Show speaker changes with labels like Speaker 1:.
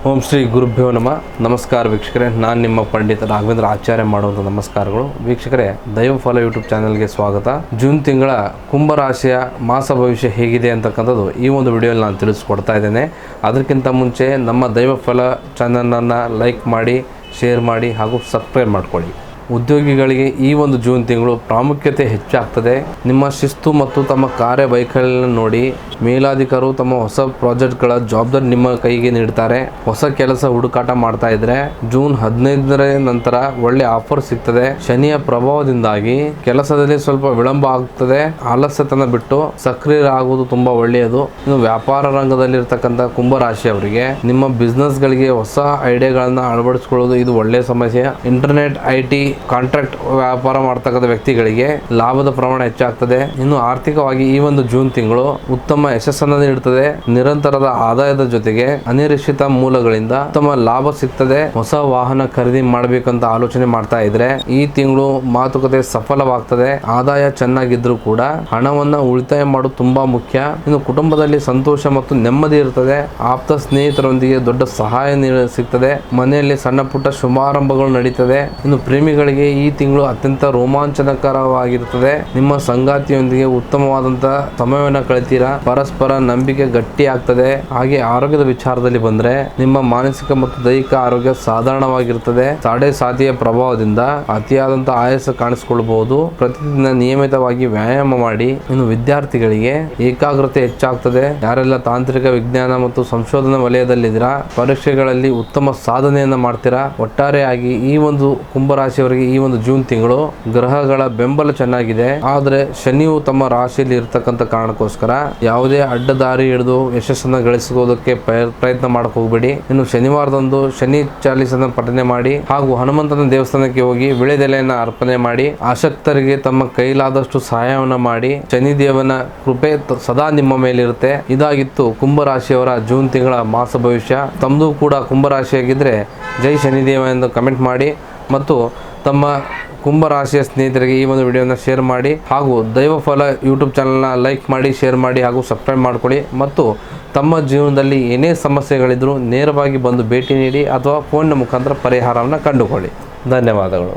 Speaker 1: ಓಂ ಶ್ರೀ ಗುರುಭ್ಯೋ ನಮಃ. ನಮಸ್ಕಾರ ವೀಕ್ಷಕರೇ, ನಾನು ನಿಮ್ಮ ಪಂಡಿತ ರಾಘವೇಂದ್ರ ಆಚಾರ್ಯ ಮಾಡುವಂಥ ನಮಸ್ಕಾರಗಳು. ವೀಕ್ಷಕರೇ, ದೈವಫಲ ಯೂಟ್ಯೂಬ್ ಚಾನಲ್ಗೆ ಸ್ವಾಗತ. ಜೂನ್ ತಿಂಗಳ ಕುಂಭರಾಶಿಯ ಮಾಸ ಭವಿಷ್ಯ ಹೇಗಿದೆ ಅಂತಕ್ಕಂಥದ್ದು ಈ ಒಂದು ವಿಡಿಯೋಲಿ ನಾನು ತಿಳಿಸ್ಕೊಡ್ತಾ ಇದ್ದೇನೆ. ಅದಕ್ಕಿಂತ ಮುಂಚೆ ನಮ್ಮ ದೈವಫಲ ಚಾನಲನ್ನು ಲೈಕ್ ಮಾಡಿ, ಶೇರ್ ಮಾಡಿ ಹಾಗೂ ಸಬ್ಸ್ಕ್ರೈಬ್ ಮಾಡ್ಕೊಳ್ಳಿ. ಉದ್ಯೋಗಿಗಳಿಗೆ ಈ ಒಂದು ಜೂನ್ ತಿಂಗಳು ಪ್ರಾಮುಖ್ಯತೆ ಹೆಚ್ಚಾಗ್ತದೆ. ನಿಮ್ಮ ಶಿಸ್ತು ಮತ್ತು ತಮ್ಮ ಕಾರ್ಯವೈಖರಿಯನ್ನು ನೋಡಿ ಮೇಲಾಧಿಕಾರಿಗಳು ತಮ್ಮ ಹೊಸ ಪ್ರಾಜೆಕ್ಟ್ಗಳ ಜವಾಬ್ದಾರಿ ನಿಮ್ಮ ಕೈಗೆ ನೀಡ್ತಾರೆ. ಹೊಸ ಕೆಲಸ ಹುಡುಕಾಟ ಮಾಡ್ತಾ ಇದ್ರೆ ಜೂನ್ 15ರ ನಂತರ ಒಳ್ಳೆ ಆಫರ್ ಸಿಗ್ತದೆ. ಶನಿಯ ಪ್ರಭಾವದಿಂದಾಗಿ ಕೆಲಸದಲ್ಲಿ ಸ್ವಲ್ಪ ವಿಳಂಬ ಆಗ್ತದೆ. ಆಲಸ್ಯತನ ಬಿಟ್ಟು ಸಕ್ರಿಯರಾಗುವುದು ತುಂಬಾ ಒಳ್ಳೆಯದು. ಇನ್ನು ವ್ಯಾಪಾರ ರಂಗದಲ್ಲಿರ್ತಕ್ಕಂಥ ಕುಂಭರಾಶಿಯವರಿಗೆ ನಿಮ್ಮ ಬಿಸ್ನೆಸ್ ಗಳಿಗೆ ಹೊಸ ಐಡಿಯಾಗಳನ್ನ ಅಳವಡಿಸಿಕೊಳ್ಳುವುದು ಇದು ಒಳ್ಳೆಯ ಸಮಸ್ಯೆ. ಇಂಟರ್ನೆಟ್, IT, ಕಾಂಟ್ರಾಕ್ಟ್ ವ್ಯಾಪಾರ ಮಾಡ್ತಕ್ಕಂಥ ವ್ಯಕ್ತಿಗಳಿಗೆ ಲಾಭದ ಪ್ರಮಾಣ ಹೆಚ್ಚಾಗ್ತದೆ. ಇನ್ನು ಆರ್ಥಿಕವಾಗಿ ಈ ಒಂದು ಜೂನ್ ತಿಂಗಳು ಉತ್ತಮ ಯಶಸ್ಸನ್ನು ನೀಡುತ್ತದೆ. ನಿರಂತರದ ಆದಾಯದ ಜೊತೆಗೆ ಅನಿರೀಕ್ಷಿತ ಮೂಲಗಳಿಂದ ಉತ್ತಮ ಲಾಭ ಸಿಗ್ತದೆ. ಹೊಸ ವಾಹನ ಖರೀದಿ ಮಾಡಬೇಕಂತ ಆಲೋಚನೆ ಮಾಡ್ತಾ ಇದ್ರೆ ಈ ತಿಂಗಳು ಮಾತುಕತೆ ಸಫಲವಾಗ್ತದೆ. ಆದಾಯ ಚೆನ್ನಾಗಿದ್ರು ಕೂಡ ಹಣವನ್ನ ಉಳಿತಾಯ ಮಾಡೋದು ತುಂಬಾ ಮುಖ್ಯ. ಇನ್ನು ಕುಟುಂಬದಲ್ಲಿ ಸಂತೋಷ ಮತ್ತು ನೆಮ್ಮದಿ ಇರ್ತದೆ. ಆಪ್ತ ಸ್ನೇಹಿತರೊಂದಿಗೆ ದೊಡ್ಡ ಸಹಾಯ ಸಿಗ್ತದೆ. ಮನೆಯಲ್ಲಿ ಸಣ್ಣ ಪುಟ್ಟ ಶುಭಾರಂಭಗಳು ನಡೀತದೆ. ಇನ್ನು ಪ್ರೇಮಿಗಳಿಗೆ ಈ ತಿಂಗಳು ಅತ್ಯಂತ ರೋಮಾಂಚನಕರವಾಗಿರುತ್ತದೆ. ನಿಮ್ಮ ಸಂಗಾತಿಯೊಂದಿಗೆ ಉತ್ತಮವಾದಂತಹ ಸಮಯವನ್ನು ಕಳಿತೀರಾ. ಪರಸ್ಪರ ನಂಬಿಕೆ ಗಟ್ಟಿ ಆಗ್ತದೆ. ಹಾಗೆ ಆರೋಗ್ಯದ ವಿಚಾರದಲ್ಲಿ ಬಂದ್ರೆ ನಿಮ್ಮ ಮಾನಸಿಕ ಮತ್ತು ದೈಹಿಕ ಆರೋಗ್ಯ ಸಾಧಾರಣವಾಗಿರುತ್ತದೆ. ಸಾಡೆಸಾತಿಯ ಪ್ರಭಾವದಿಂದ ಅತಿಯಾದಂತಹ ಆಯಾಸ ಕಾಣಿಸಿಕೊಳ್ಳಬಹುದು. ಪ್ರತಿದಿನ ನಿಯಮಿತವಾಗಿ ವ್ಯಾಯಾಮ ಮಾಡಿ. ಇನ್ನು ವಿದ್ಯಾರ್ಥಿಗಳಿಗೆ ಏಕಾಗ್ರತೆ ಹೆಚ್ಚಾಗ್ತದೆ. ಯಾರೆಲ್ಲ ತಾಂತ್ರಿಕ ವಿಜ್ಞಾನ ಮತ್ತು ಸಂಶೋಧನಾ ವಲಯದಲ್ಲಿದ್ದೀರಾ ಪರೀಕ್ಷೆಗಳಲ್ಲಿ ಉತ್ತಮ ಸಾಧನೆಯನ್ನ ಮಾಡ್ತೀರಾ. ಒಟ್ಟಾರೆಯಾಗಿ ಈ ಒಂದು ಕುಂಭರಾಶಿಯವರಿಗೆ ಈ ಒಂದು ಜೂನ್ ತಿಂಗಳು ಗ್ರಹಗಳ ಬೆಂಬಲ ಚೆನ್ನಾಗಿದೆ. ಆದ್ರೆ ಶನಿಯು ತಮ್ಮ ರಾಶಿಯಲ್ಲಿ ಇರ್ತಕ್ಕಂಥ ಕಾರಣಕ್ಕೋಸ್ಕರ ಯಾವುದೇ ಅಡ್ಡದಾರಿ ಹಿಡಿದು ಯಶಸ್ಸನ್ನು ಗಳಿಸುವುದಕ್ಕೆ ಪ್ರಯತ್ನ ಮಾಡಕ್ ಹೋಗಬೇಡಿ. ಇನ್ನು ಶನಿವಾರದಂದು ಶನಿ ಚಾಲಿಸನ ಪಠನೆ ಮಾಡಿ ಹಾಗೂ ಹನುಮಂತನ ದೇವಸ್ಥಾನಕ್ಕೆ ಹೋಗಿ ವಿಳೆದೆಲೆಯನ್ನು ಅರ್ಪಣೆ ಮಾಡಿ ಆಸಕ್ತರಿಗೆ ತಮ್ಮ ಕೈಲಾದಷ್ಟು ಸಹಾಯವನ್ನ ಮಾಡಿ. ಶನಿದೇವನ ಕೃಪೆ ಸದಾ ನಿಮ್ಮ ಮೇಲಿರುತ್ತೆ. ಇದಾಗಿತ್ತು ಕುಂಭರಾಶಿಯವರ ಜೂನ್ ತಿಂಗಳ ಮಾಸ ಭವಿಷ್ಯ. ತಮ್ಮದು ಕೂಡ ಕುಂಭರಾಶಿಯಾಗಿದ್ರೆ ಜೈ ಶನಿದೇವ ಎಂದು ಕಮೆಂಟ್ ಮಾಡಿ ಮತ್ತು ತಮ್ಮ ಕುಂಭರಾಶಿಯ ಸ್ನೇಹಿತರಿಗೆ ಈ ಒಂದು ವಿಡಿಯೋನ ಶೇರ್ ಮಾಡಿ ಹಾಗೂ ದೈವಫಲ ಯೂಟ್ಯೂಬ್ ಚಾನಲ್ನ ಲೈಕ್ ಮಾಡಿ, ಶೇರ್ ಮಾಡಿ ಹಾಗೂ ಸಬ್ಸ್ಕ್ರೈಬ್ ಮಾಡ್ಕೊಳ್ಳಿ. ಮತ್ತು ತಮ್ಮ ಜೀವನದಲ್ಲಿ ಏನೇ ಸಮಸ್ಯೆಗಳಿದ್ರೂ ನೇರವಾಗಿ ಬಂದು ಭೇಟಿ ನೀಡಿ ಅಥವಾ ಫೋನ್ನ ಮುಖಾಂತರ ಪರಿಹಾರವನ್ನು ಕಂಡುಕೊಳ್ಳಿ. ಧನ್ಯವಾದಗಳು.